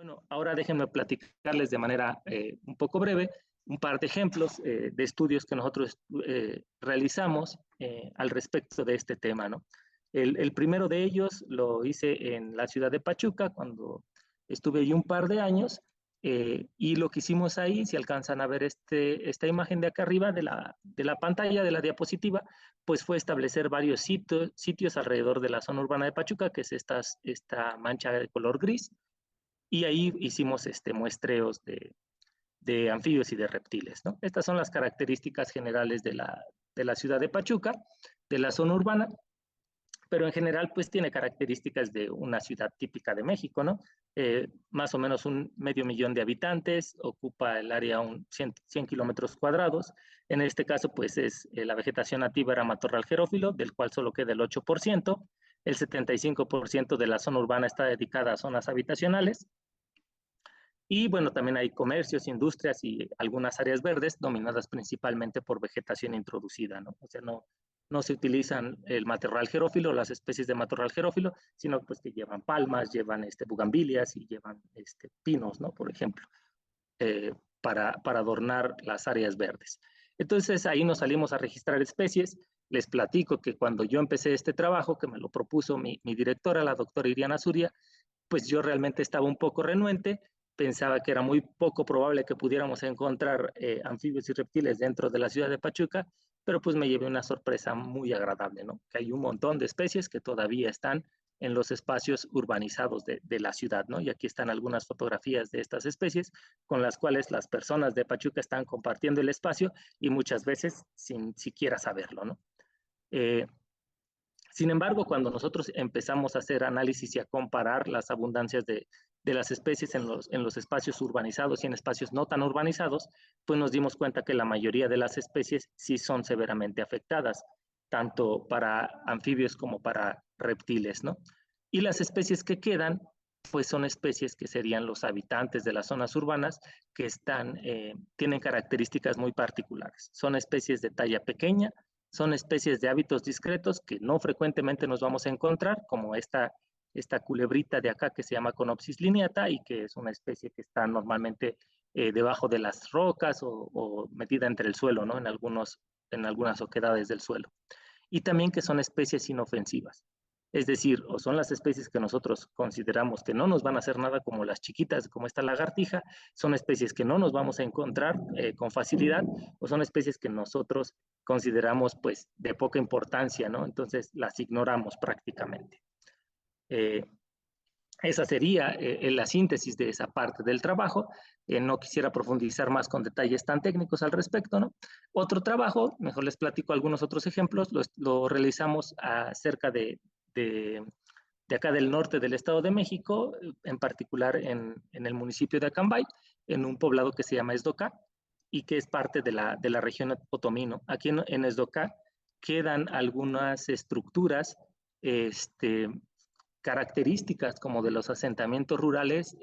Bueno, ahora déjenme platicarles de manera un poco breve un par de ejemplos de estudios que nosotros realizamos al respecto de este tema, ¿no? El primero de ellos lo hice en la ciudad de Pachuca cuando estuve ahí un par de años y lo que hicimos ahí, si alcanzan a ver esta imagen de acá arriba de la pantalla, de la diapositiva, pues fue establecer varios sitios alrededor de la zona urbana de Pachuca, que es esta mancha de color gris, y ahí hicimos muestreos de anfibios y de reptiles, ¿no? Estas son las características generales de la ciudad de Pachuca, de la zona urbana, pero en general pues tiene características de una ciudad típica de México, ¿no? Más o menos 500,000 de habitantes, ocupa el área 100 kilómetros cuadrados. En este caso pues es la vegetación nativa era matorral xerófilo, del cual solo queda el 8%. El 75% de la zona urbana está dedicada a zonas habitacionales. Y bueno, también hay comercios, industrias y algunas áreas verdes dominadas principalmente por vegetación introducida, ¿no? O sea, no se utilizan el matorral xerófilo, las especies de matorral xerófilo, sino pues que llevan palmas, llevan bugambilias y llevan pinos, ¿no? Por ejemplo, para adornar las áreas verdes. Entonces ahí nos salimos a registrar especies. Les platico que cuando yo empecé este trabajo, que me lo propuso mi directora, la doctora Iriana Zuria, pues yo realmente estaba un poco renuente, pensaba que era muy poco probable que pudiéramos encontrar anfibios y reptiles dentro de la ciudad de Pachuca, pero pues me llevé una sorpresa muy agradable, ¿no? Que hay un montón de especies que todavía están en los espacios urbanizados de la ciudad, ¿no? Y aquí están algunas fotografías de estas especies con las cuales las personas de Pachuca están compartiendo el espacio y muchas veces sin siquiera saberlo, ¿no? Sin embargo, cuando nosotros empezamos a hacer análisis y a comparar las abundancias de las especies en los espacios urbanizados y en espacios no tan urbanizados, pues nos dimos cuenta que la mayoría de las especies sí son severamente afectadas, tanto para anfibios como para reptiles, ¿no? Y las especies que quedan, pues son especies que serían los habitantes de las zonas urbanas que tienen características muy particulares. Son especies de talla pequeña, son especies de hábitos discretos que no frecuentemente nos vamos a encontrar, como esta culebrita de acá que se llama Conopsis lineata y que es una especie que está normalmente debajo de las rocas o metida entre el suelo, ¿no? En algunas oquedades del suelo. Y también que son especies inofensivas. Es decir, o son las especies que nosotros consideramos que no nos van a hacer nada, como las chiquitas, como esta lagartija, son especies que no nos vamos a encontrar con facilidad, o son especies que nosotros consideramos pues de poca importancia, ¿no? Entonces las ignoramos prácticamente. Esa sería la síntesis de esa parte del trabajo. No quisiera profundizar más con detalles tan técnicos al respecto, ¿no? Otro trabajo, mejor les platico algunos otros ejemplos, lo realizamos cerca de acá del norte del Estado de México, en particular en el municipio de Acambay, en un poblado que se llama Esdocá y que es parte de la región Otomí. Aquí en Esdocá quedan algunas estructuras características como de los asentamientos rurales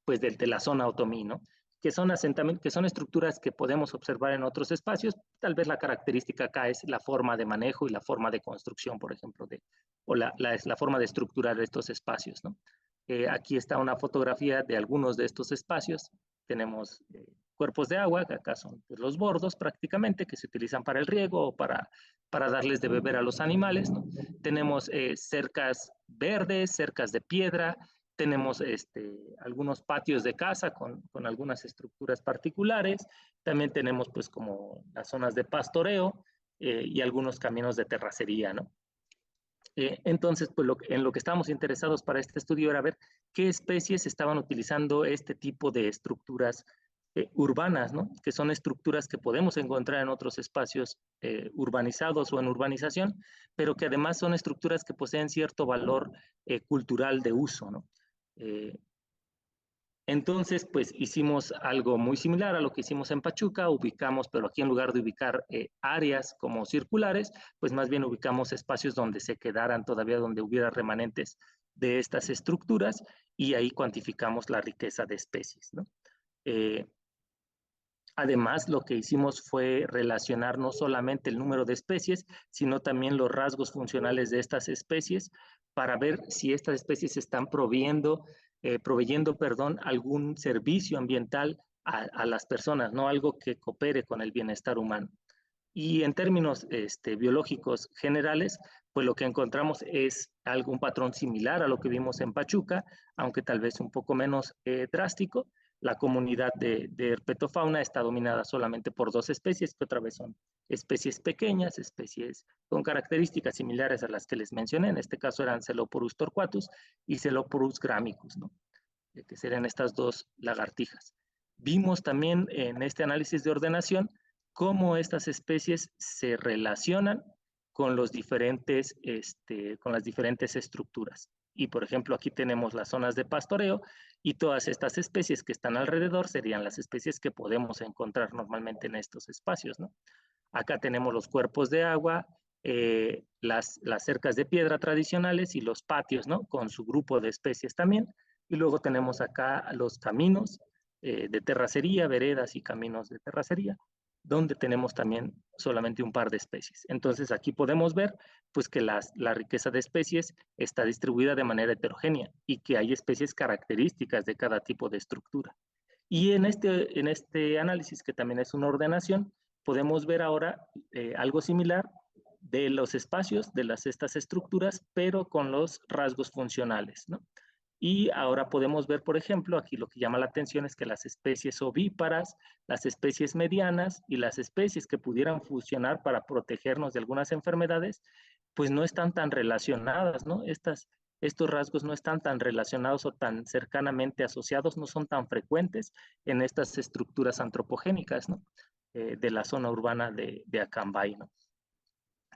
pues de la zona otomí, ¿no? Que son estructuras que podemos observar en otros espacios. Tal vez la característica acá es la forma de manejo y la forma de construcción, por ejemplo, o la forma de estructurar estos espacios, ¿no? Aquí está una fotografía de algunos de estos espacios. Tenemos cuerpos de agua, que acá son pues, los bordos prácticamente, que se utilizan para el riego o para darles de beber a los animales, ¿no? Tenemos cercas verdes, cercas de piedra, tenemos algunos patios de casa con algunas estructuras particulares, también tenemos pues como las zonas de pastoreo y algunos caminos de terracería, ¿no? Entonces, pues en lo que estábamos interesados para este estudio era ver qué especies estaban utilizando este tipo de estructuras urbanas, ¿no? Que son estructuras que podemos encontrar en otros espacios urbanizados o en urbanización, pero que además son estructuras que poseen cierto valor cultural de uso, ¿no? Entonces, pues hicimos algo muy similar a lo que hicimos en Pachuca, ubicamos, pero aquí en lugar de ubicar áreas como circulares, pues más bien ubicamos espacios donde se quedaran todavía, donde hubiera remanentes de estas estructuras y ahí cuantificamos la riqueza de especies, ¿no? Además, lo que hicimos fue relacionar no solamente el número de especies, sino también los rasgos funcionales de estas especies para ver si estas especies están proviendo proveyendo, perdón, algún servicio ambiental a las personas, no algo que coopere con el bienestar humano. Y en términos biológicos generales, pues lo que encontramos es algún patrón similar a lo que vimos en Pachuca, aunque tal vez un poco menos drástico. La comunidad de herpetofauna está dominada solamente por 2 especies, que otra vez son especies pequeñas, especies con características similares a las que les mencioné. En este caso eran Celoporus torquatus y Celoporus gramicus, ¿no? Que serían estas 2 lagartijas. Vimos también en este análisis de ordenación cómo estas especies se relacionan con las diferentes estructuras. Y por ejemplo, aquí tenemos las zonas de pastoreo y todas estas especies que están alrededor serían las especies que podemos encontrar normalmente en estos espacios, ¿no? Acá tenemos los cuerpos de agua, las cercas de piedra tradicionales y los patios, ¿no? Con su grupo de especies también. Y luego tenemos acá los caminos de terracería, veredas y caminos de terracería, donde tenemos también solamente un par de especies. Entonces aquí podemos ver pues que la riqueza de especies está distribuida de manera heterogénea y que hay especies características de cada tipo de estructura. Y en este análisis, que también es una ordenación, podemos ver ahora algo similar de los espacios de estas estructuras, pero con los rasgos funcionales, ¿no? Y ahora podemos ver, por ejemplo, aquí lo que llama la atención es que las especies ovíparas, las especies medianas y las especies que pudieran funcionar para protegernos de algunas enfermedades, pues no están tan relacionadas, ¿no? Estos rasgos no están tan relacionados o tan cercanamente asociados, no son tan frecuentes en estas estructuras antropogénicas, ¿no? De la zona urbana de Acambay, ¿no?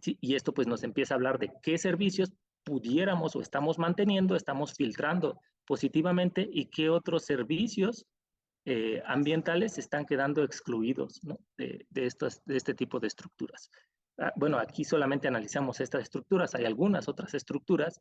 Sí, y esto pues nos empieza a hablar de qué servicios pudiéramos o estamos manteniendo, estamos filtrando positivamente y qué otros servicios ambientales están quedando excluidos, ¿no? de este tipo de estructuras. Bueno, aquí solamente analizamos estas estructuras, hay algunas otras estructuras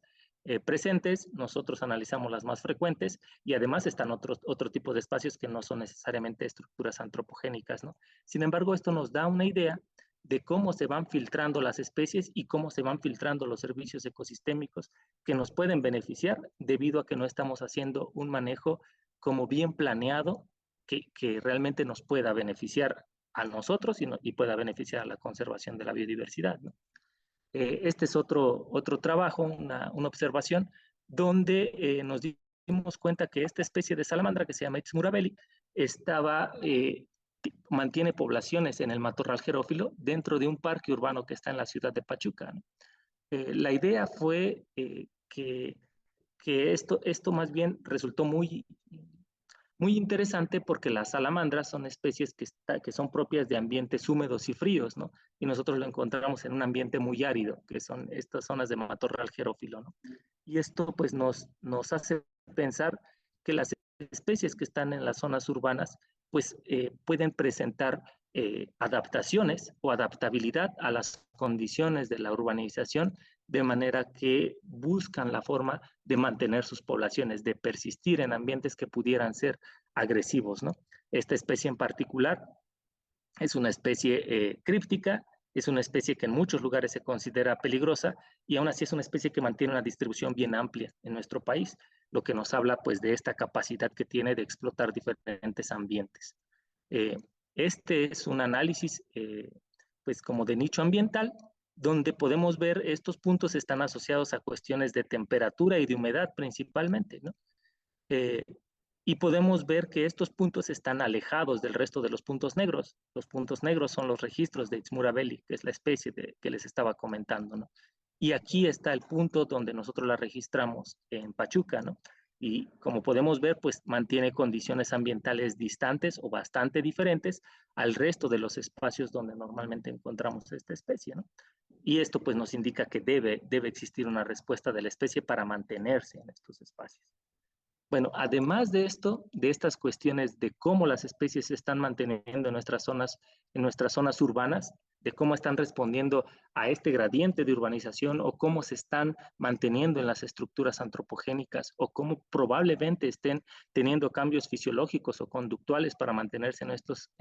presentes, nosotros analizamos las más frecuentes y además están otro tipo de espacios que no son necesariamente estructuras antropogénicas, ¿no? Sin embargo, esto nos da una idea de cómo se van filtrando las especies y cómo se van filtrando los servicios ecosistémicos que nos pueden beneficiar debido a que no estamos haciendo un manejo como bien planeado que realmente nos pueda beneficiar a nosotros y pueda beneficiar a la conservación de la biodiversidad, ¿no? Este es otro trabajo, una observación, donde nos dimos cuenta que esta especie de salamandra que se llama Itzmurabelli mantiene poblaciones en el matorral xerófilo dentro de un parque urbano que está en la ciudad de Pachuca, ¿no? La idea fue que esto más bien resultó muy interesante porque las salamandras son especies que son propias de ambientes húmedos y fríos, ¿no? Y nosotros lo encontramos en un ambiente muy árido, que son estas zonas de matorral xerófilo, ¿no? Y esto pues nos hace pensar que las especies que están en las zonas urbanas pues pueden presentar adaptaciones o adaptabilidad a las condiciones de la urbanización, de manera que buscan la forma de mantener sus poblaciones, de persistir en ambientes que pudieran ser agresivos, ¿no? Esta especie en particular es una especie críptica, es una especie que en muchos lugares se considera peligrosa y aún así es una especie que mantiene una distribución bien amplia en nuestro país, lo que nos habla pues de esta capacidad que tiene de explotar diferentes ambientes. Eh, este es un análisis pues como de nicho ambiental, donde podemos ver estos puntos están asociados a cuestiones de temperatura y de humedad principalmente, ¿no? Eh, y podemos ver que estos puntos están alejados del resto de los puntos negros. Los puntos negros son los registros de Itzmurabelli, que es la especie que les estaba comentando, ¿no? Y aquí está el punto donde nosotros la registramos en Pachuca, ¿no? Y como podemos ver, pues mantiene condiciones ambientales distantes o bastante diferentes al resto de los espacios donde normalmente encontramos esta especie, ¿no? Y esto pues nos indica que debe existir una respuesta de la especie para mantenerse en estos espacios. Bueno, además de esto, de estas cuestiones de cómo las especies se están manteniendo en nuestras zonas urbanas, de cómo están respondiendo a este gradiente de urbanización o cómo se están manteniendo en las estructuras antropogénicas o cómo probablemente estén teniendo cambios fisiológicos o conductuales para mantenerse en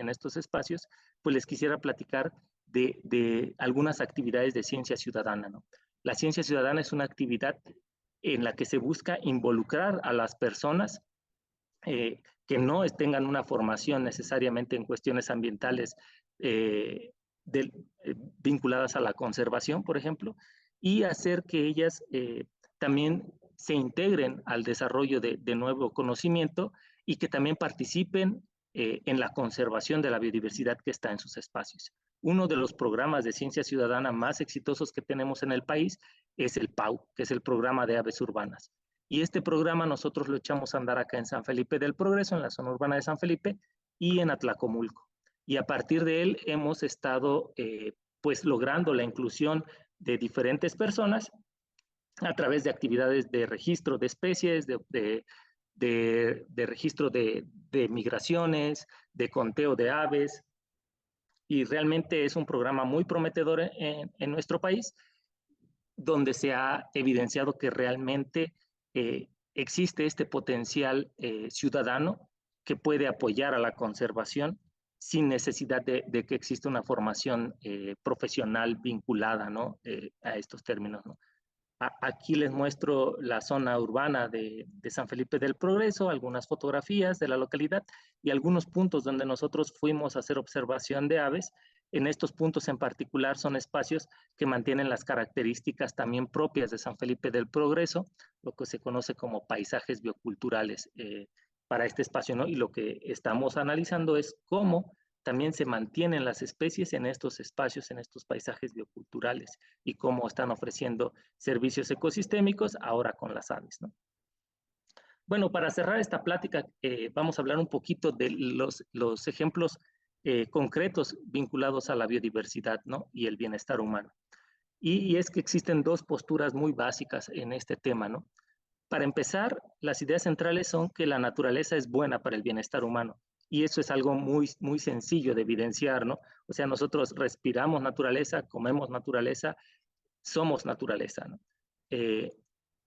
estos espacios, pues les quisiera platicar de algunas actividades de ciencia ciudadana, ¿no? La ciencia ciudadana es una actividad en la que se busca involucrar a las personas que no tengan una formación necesariamente en cuestiones ambientales vinculadas a la conservación, por ejemplo, y hacer que ellas también se integren al desarrollo de nuevo conocimiento y que también participen en la conservación de la biodiversidad que está en sus espacios. Uno de los programas de ciencia ciudadana más exitosos que tenemos en el país es el PAU, que es el Programa de Aves Urbanas. Y este programa nosotros lo echamos a andar acá en San Felipe del Progreso, en la zona urbana de San Felipe, y en Atlacomulco. Y a partir de él hemos estado pues logrando la inclusión de diferentes personas a través de actividades de registro de especies, de registro de migraciones, de conteo de aves, y realmente es un programa muy prometedor en nuestro país, donde se ha evidenciado que realmente existe este potencial ciudadano que puede apoyar a la conservación sin necesidad de que exista una formación profesional vinculada, ¿no? A estos términos, ¿no? Aquí les muestro la zona urbana de San Felipe del Progreso, algunas fotografías de la localidad y algunos puntos donde nosotros fuimos a hacer observación de aves. En estos puntos en particular son espacios que mantienen las características también propias de San Felipe del Progreso, lo que se conoce como paisajes bioculturales para este espacio, ¿no? Y lo que estamos analizando es cómo también se mantienen las especies en estos espacios, en estos paisajes bioculturales, y cómo están ofreciendo servicios ecosistémicos ahora con las aves, ¿no? Bueno, para cerrar esta plática, vamos a hablar un poquito de los ejemplos concretos vinculados a la biodiversidad, ¿no? Y el bienestar humano. Y es que existen dos posturas muy básicas en este tema, ¿no? Para empezar, las ideas centrales son que la naturaleza es buena para el bienestar humano. Y eso es algo muy sencillo de evidenciar, ¿no? O sea, nosotros respiramos naturaleza, comemos naturaleza, somos naturaleza, ¿no?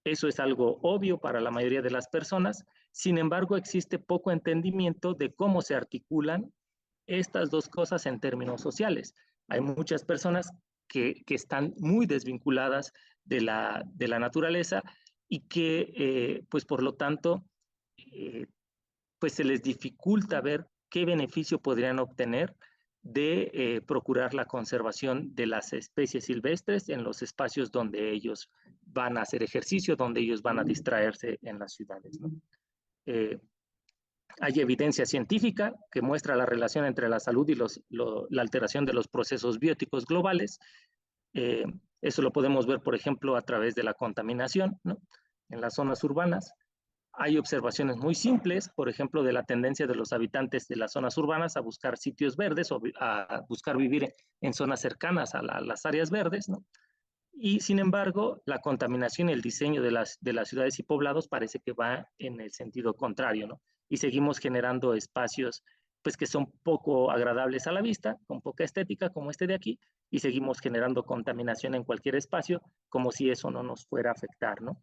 Eso es algo obvio para la mayoría de las personas. Sin embargo, existe poco entendimiento de cómo se articulan estas dos cosas en términos sociales. Hay muchas personas que están muy desvinculadas de la naturaleza y que, pues por lo tanto, pues se les dificulta ver qué beneficio podrían obtener de procurar la conservación de las especies silvestres en los espacios donde ellos van a hacer ejercicio, donde ellos van a distraerse en las ciudades, ¿no? Hay evidencia científica que muestra la relación entre la salud y la alteración de los procesos bióticos globales. Eso lo podemos ver, por ejemplo, a través de la contaminación, ¿no? En las zonas urbanas. Hay observaciones muy simples, por ejemplo, de la tendencia de los habitantes de las zonas urbanas a buscar sitios verdes o a buscar vivir en zonas cercanas a las áreas verdes, ¿no? Y sin embargo, la contaminación y el diseño de las ciudades y poblados parece que va en el sentido contrario, ¿no? Y seguimos generando espacios pues que son poco agradables a la vista, con poca estética, como este de aquí, y seguimos generando contaminación en cualquier espacio, como si eso no nos fuera a afectar, ¿no?